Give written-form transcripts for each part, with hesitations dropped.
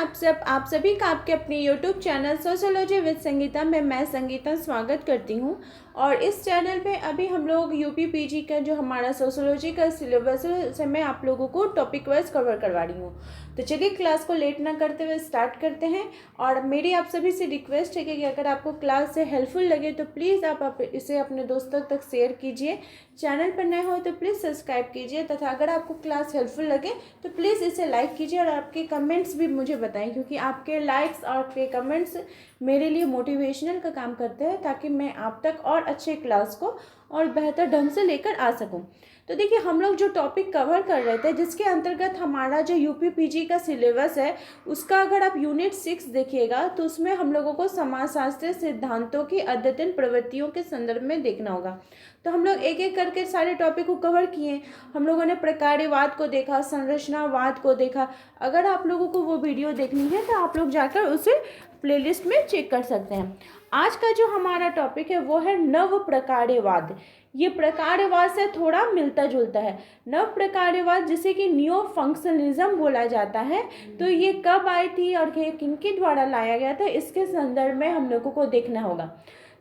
आप सभी का आपके अपने YouTube channel sociology with Sangeeta में मैं संगीता स्वागत करती हूँ। और इस चैनल पे अभी हम लोग यूपी पीजी का जो हमारा सोशियोलॉजी का सिलेबस है उसे मैं आप लोगों को टॉपिक वाइज कवर करवा रही हूँ। तो चलिए क्लास को लेट ना करते हुए स्टार्ट करते हैं। और मेरी आप सभी से रिक्वेस्ट है कि अगर आपको क्लास से हेल्पफुल लगे तो प्लीज़ आप इसे अपने दोस्तों तक शेयर कीजिए। चैनल पर नए हो तो प्लीज़ सब्सक्राइब कीजिए तथा अगर आपको क्लास हेल्पफुल लगे तो प्लीज़ इसे लाइक कीजिए और आपके कमेंट्स भी मुझे बताएं, क्योंकि आपके लाइक्स और आपके कमेंट्स मेरे लिए मोटिवेशनल का काम करते हैं ताकि मैं आप तक और अच्छे क्लास को और बेहतर ढंग से लेकर आ सकूं। तो देखिए, हम लोग जो टॉपिक कवर कर रहे थे जिसके अंतर्गत हमारा जो यूपी पीजी का सिलेबस है उसका अगर आप यूनिट 6 देखिएगा तो उसमें हम लोगों को समाजशास्त्रीय सिद्धांतों की अद्यतन प्रवृत्तियों के संदर्भ में देखना होगा। तो हम लोग एक एक करके सारे टॉपिक को कवर किए। हम लोगों ने प्रकार्यवाद को देखा, संरचनावाद को देखा। अगर आप लोगों को वो वीडियो देखनी है तो आप लोग जाकर उसे प्लेलिस्ट में चेक कर सकते हैं। आज का जो हमारा टॉपिक है वो है नव प्रकार्यवाद। ये प्रकार्यवाद से थोड़ा मिलता जुलता है। नव प्रकार्यवाद जिसे कि न्यू फंक्शनलिज्म बोला जाता है, तो ये कब आई थी और किनके द्वारा लाया गया था, इसके संदर्भ में हम लोगों को देखना होगा।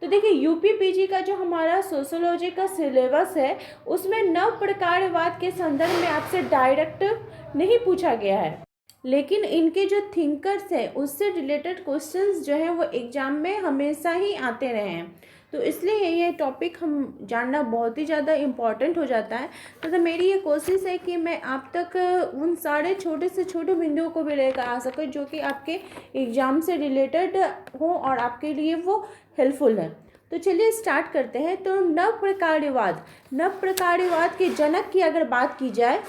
तो देखिए, यूपी पीजी का जो हमारा सोशियोलॉजी का सिलेबस है उसमें नव प्रकार्यवाद के संदर्भ में आपसे डायरेक्ट नहीं पूछा गया है, लेकिन इनके जो थिंकर्स हैं उससे रिलेटेड क्वेश्चंस जो हैं वो एग्जाम में हमेशा ही आते रहे हैं। तो इसलिए ये टॉपिक हम जानना बहुत ही ज़्यादा इम्पॉर्टेंट हो जाता है। तो मेरी ये कोशिश है कि मैं आप तक उन सारे छोटे से छोटे बिंदुओं को भी लेकर आ सकूँ जो कि आपके एग्ज़ाम से रिलेटेड हो और आपके लिए वो हेल्पफुल है। तो चलिए स्टार्ट करते हैं। तो नव प्रकार्यवाद के जनक की अगर बात की जाए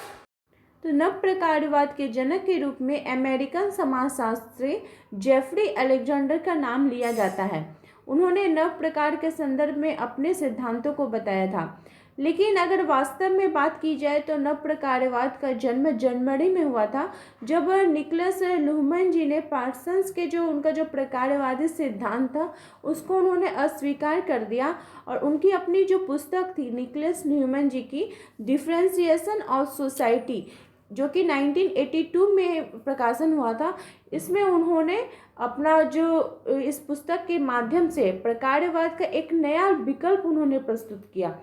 तो नव प्रकार्यवाद के जनक के रूप में अमेरिकन समाजशास्त्री जेफरी अलेक्जेंडर का नाम लिया जाता है। उन्होंने नव प्रकार के संदर्भ में अपने सिद्धांतों को बताया था। लेकिन अगर वास्तव में बात की जाए तो नव प्रकार्यवाद का जन्म जर्मनी में हुआ था, जब निकोलस ल्यूहमैन जी ने पार्सन्स के जो उनका जो प्रकार्यवादी सिद्धांत था उसको उन्होंने अस्वीकार कर दिया। और उनकी अपनी जो पुस्तक थी निकोलस ल्यूहमैन जी की डिफरेंशिएशन ऑफ सोसाइटी, जो कि 1982 में प्रकाशन हुआ था, इसमें उन्होंने अपना जो इस पुस्तक के माध्यम से प्रकार्यवाद का एक नया विकल्प उन्होंने प्रस्तुत किया।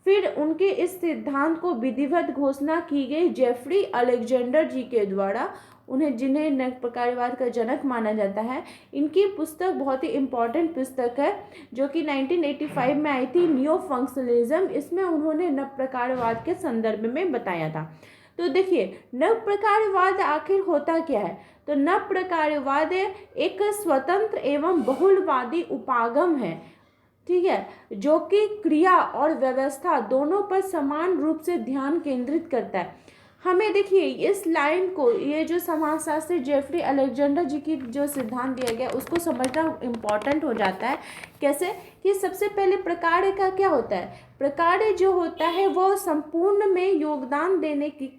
फिर उनके इस सिद्धांत को विधिवत घोषणा की गई जेफरी अलेक्जेंडर जी के द्वारा, उन्हें जिन्हें नव प्रकार्यवाद का जनक माना जाता है। इनकी पुस्तक बहुत ही इम्पॉर्टेंट पुस्तक है जो कि 1985 में आई थी, न्यू फंक्शनलिज्म। इसमें उन्होंने नव प्रकार्यवाद के संदर्भ में बताया था। तो देखिए, नव प्रकार्यवाद आखिर होता क्या है। तो नव प्रकार्यवाद एक स्वतंत्र एवं बहुलवादी उपागम है, ठीक है, जो कि क्रिया और व्यवस्था दोनों पर समान रूप से ध्यान केंद्रित करता है। हमें देखिए इस लाइन को, ये जो समाजशास्त्री जेफरी अलेक्जेंडर जी की जो सिद्धांत दिया गया उसको समझना इम्पॉर्टेंट हो जाता है। कैसे कि सबसे पहले प्रकार्य का क्या होता है। प्रकार्य जो होता है वो संपूर्ण में योगदान देने की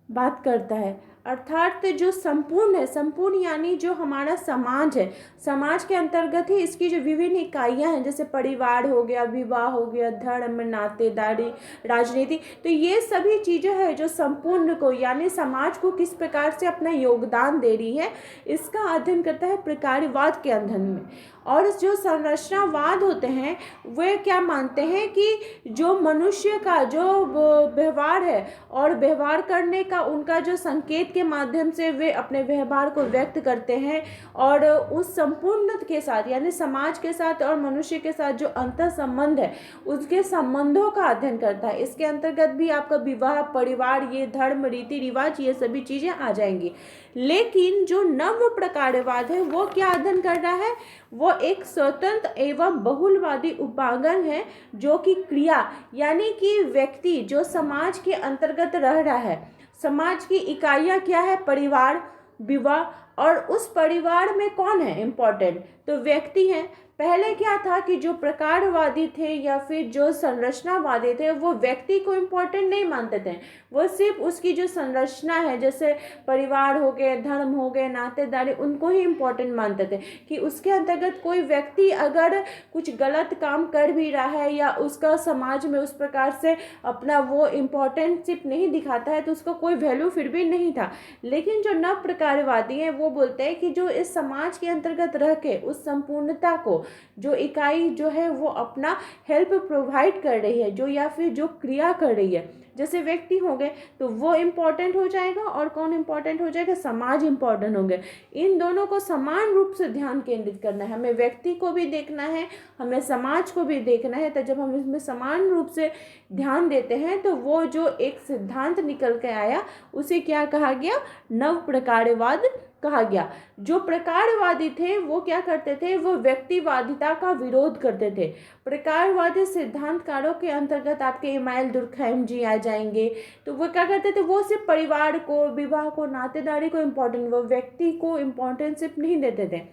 बात करता है, अर्थात जो संपूर्ण है, संपूर्ण यानी जो हमारा समाज है, समाज के अंतर्गत ही इसकी जो विभिन्न इकाइयां हैं, जैसे परिवार हो गया, विवाह हो गया, धर्म, नातेदारी, राजनीति, तो ये सभी चीज़ें हैं जो संपूर्ण को यानी समाज को किस प्रकार से अपना योगदान दे रही है, इसका अध्ययन करता है प्रकार्यवाद के अध्ययन में। और जो संरचनावाद होते हैं वे क्या मानते हैं कि जो मनुष्य का जो व्यवहार है और व्यवहार करने का उनका जो संकेत के माध्यम से वे अपने व्यवहार को व्यक्त करते हैं, और उस संपूर्ण के साथ यानी समाज के साथ और मनुष्य के साथ जो अंतर संबंध है उसके संबंधों का अध्ययन करता है। इसके अंतर्गत भी आपका विवाह, परिवार, ये धर्म, रीति रिवाज, ये सभी चीज़ें आ जाएंगी। लेकिन जो नव प्रकार्यवाद है वो क्या अध्ययन कर रहा है, वो एक स्वतंत्र एवं बहुलवादी उपागम है जो कि क्रिया यानी कि व्यक्ति जो समाज के अंतर्गत रह रहा है, समाज की इकाइयाँ क्या है, परिवार, विवाह, और उस परिवार में कौन है इम्पोर्टेंट, तो व्यक्ति हैं। पहले क्या था कि जो प्रकारवादी थे या फिर जो संरचनावादी थे वो व्यक्ति को इम्पोर्टेंट नहीं मानते थे, वो सिर्फ उसकी जो संरचना है जैसे परिवार हो गए, धर्म हो गए, नातेदारी, उनको ही इम्पोर्टेंट मानते थे कि उसके अंतर्गत कोई व्यक्ति अगर कुछ गलत काम कर भी रहा है या उसका समाज में उस प्रकार से अपना वो इम्पोर्टेंटशिप नहीं दिखाता है तो उसका कोई वैल्यू फिर भी नहीं था। लेकिन जो नव प्रकारवादी हैं वो वो बोलते हैं कि जो इस समाज के अंतर्गत रह के उस संपूर्णता को, जो इकाई जो है वो अपना हेल्प प्रोवाइड कर रही है, जो या फिर जो क्रिया कर रही है, जैसे व्यक्ति हो गए तो वो इम्पोर्टेंट हो जाएगा, और कौन इम्पोर्टेंट हो जाएगा, समाज इम्पोर्टेंट हो गए। इन दोनों को समान रूप से ध्यान केंद्रित करना है, हमें व्यक्ति को भी देखना है, हमें समाज को भी देखना है। तो जब हम इसमें समान रूप से ध्यान देते हैं तो वो जो एक सिद्धांत निकल के आया उसे क्या कहा गया, नव प्रकारवाद कहा गया। जो प्रकारवादी थे वो क्या करते थे, वो व्यक्तिवादिता का विरोध करते थे। प्रकारवादी सिद्धांतकारों के अंतर्गत आपके इमानुएल दुर्खैम जी आ जाएंगे। तो वो क्या करते थे, वो सिर्फ परिवार को, विवाह को, नातेदारी को इम्पोर्टेंट, वो व्यक्ति को इम्पोर्टेंस सिर्फ नहीं देते थे।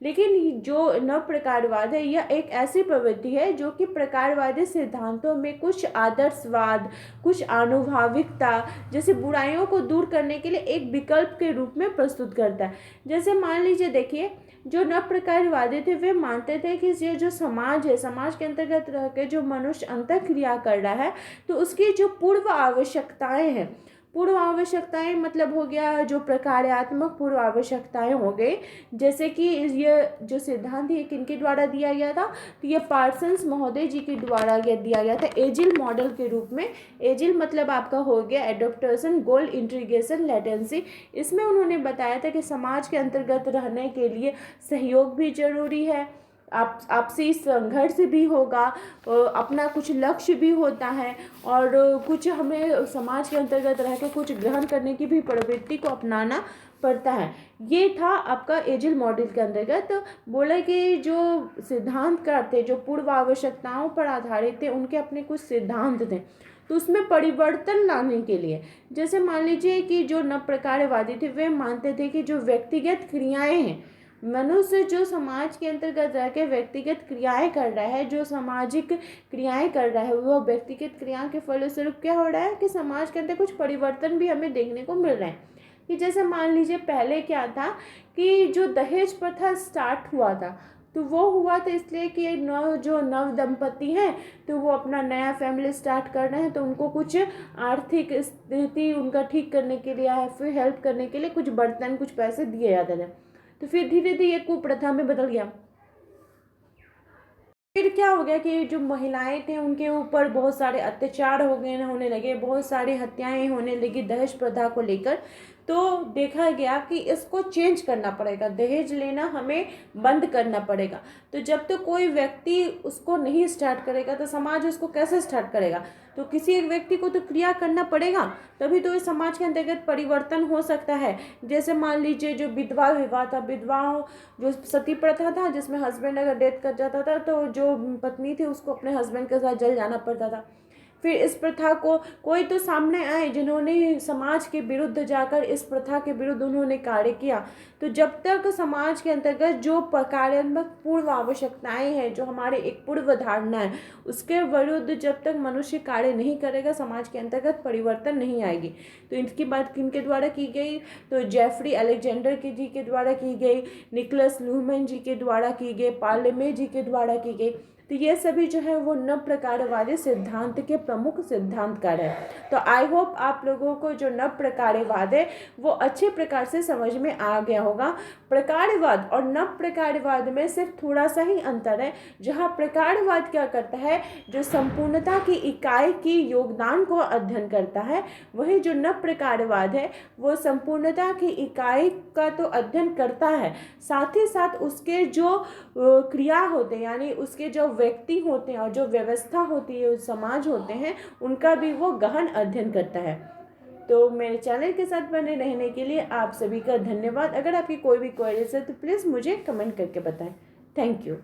लेकिन जो नव प्रकारवाद है यह एक ऐसी प्रवृत्ति है जो कि प्रकारवादी सिद्धांतों में कुछ आदर्शवाद, कुछ आनुभाविकता जैसे बुराइयों को दूर करने के लिए एक विकल्प के रूप में प्रस्तुत करता है। जैसे मान लीजिए, देखिए, जो नव प्रकारवादी थे वे मानते थे कि ये जो समाज है, समाज के अंतर्गत रह के जो मनुष्य अंतःक्रिया कर रहा है तो उसकी जो पूर्व आवश्यकताएं हैं, पूर्व आवश्यकताएं मतलब हो गया जो प्रकार्यात्मक पूर्व आवश्यकताएं हो गई। जैसे कि ये जो सिद्धांत ये किनके द्वारा दिया गया था, तो ये पार्सन्स महोदय जी के द्वारा ये दिया गया था एजिल मॉडल के रूप में। एजिल मतलब आपका हो गया एडोप्टेशन, गोल, इंटीग्रेशन, लेटेंसी। इसमें उन्होंने बताया था कि समाज के अंतर्गत रहने के लिए सहयोग भी जरूरी है, आपसी संघर्ष भी होगा, अपना कुछ लक्ष्य भी होता है, और कुछ हमें समाज के अंतर्गत रह के कुछ ग्रहण करने की भी प्रवृत्ति को अपनाना पड़ता है। ये था आपका एजिल मॉडल के अंतर्गत। बोला कि जो सिद्धांतकार थे, जो पूर्व आवश्यकताओं पर आधारित थे, उनके अपने कुछ सिद्धांत थे। तो उसमें परिवर्तन लाने के लिए, जैसे मान लीजिए कि जो नव प्रकारवादी थे वे मानते थे कि जो व्यक्तिगत क्रियाएं हैं, मनुष्य जो समाज के अंतर्गत रह के व्यक्तिगत क्रियाएं कर रहा है, जो सामाजिक क्रियाएं कर रहा है, वो व्यक्तिगत क्रियाओं के फलस्वरूप क्या हो रहा है कि समाज के अंदर कुछ परिवर्तन भी हमें देखने को मिल रहा है। कि जैसे मान लीजिए पहले क्या था कि जो दहेज प्रथा स्टार्ट हुआ था, तो वो हुआ था इसलिए कि जो नव दंपति हैं तो वो अपना नया फैमिली स्टार्ट कर रहे हैं, तो उनको कुछ आर्थिक स्थिति उनका ठीक करने के लिए या फिर हेल्प करने के लिए कुछ बर्तन, कुछ पैसे दिए जाते थे। तो फिर धीरे धीरे ये कुप्रथा में बदल गया। फिर क्या हो गया कि जो महिलाएं थे उनके ऊपर बहुत सारे अत्याचार होने लगे, बहुत सारी हत्याएं होने लगी दहेज प्रथा को लेकर। तो देखा गया कि इसको चेंज करना पड़ेगा, दहेज लेना हमें बंद करना पड़ेगा। तो जब तक कोई व्यक्ति उसको नहीं स्टार्ट करेगा तो समाज उसको कैसे स्टार्ट करेगा। तो किसी एक व्यक्ति को तो क्रिया करना पड़ेगा, तभी तो इस समाज के अंतर्गत परिवर्तन हो सकता है। जैसे मान लीजिए जो विधवा विवाह था, विधवाओं जो सती प्रथा था जिसमें हस्बैंड अगर डेथ कर जाता था तो जो पत्नी थी उसको अपने हस्बैंड के साथ जल जाना पड़ता था। फिर इस प्रथा को कोई तो सामने आए जिन्होंने समाज के विरुद्ध जाकर इस प्रथा के विरुद्ध उन्होंने कार्य किया। तो जब तक समाज के अंतर्गत जो कार्यात्मक पूर्व आवश्यकताएं हैं, जो हमारे एक पूर्व धारणा है, उसके विरुद्ध जब तक मनुष्य कार्य नहीं करेगा समाज के अंतर्गत परिवर्तन नहीं आएगी। तो इनकी बात किनके द्वारा की गई, तो जेफरी अलेक्जेंडर जी के द्वारा की गई, निकोलस लूहमैन जी के द्वारा की गई, पार्लेमे जी के द्वारा की गई। तो ये सभी जो है वो नव प्रकारवादी सिद्धांत के प्रमुख सिद्धांतकार है। तो आई होप आप लोगों को जो नव प्रकारवाद है वो अच्छे प्रकार से समझ में आ गया होगा। प्रकारवाद और नव प्रकारवाद में सिर्फ थोड़ा सा ही अंतर है। जहाँ प्रकारवाद क्या करता है, जो संपूर्णता की इकाई की योगदान को अध्ययन करता है, वही जो नव प्रकारवाद है वो संपूर्णता की इकाई का तो अध्ययन करता है, साथ ही साथ उसके जो क्रिया होते हैं यानी उसके जो व्यक्ति होते हैं और जो व्यवस्था होती है, समाज होते हैं, उनका भी वो गहन अध्ययन करता है। तो मेरे चैनल के साथ बने रहने के लिए आप सभी का धन्यवाद। अगर आपकी कोई भी क्वेरीज है तो प्लीज़ मुझे कमेंट करके बताएं। Thank you.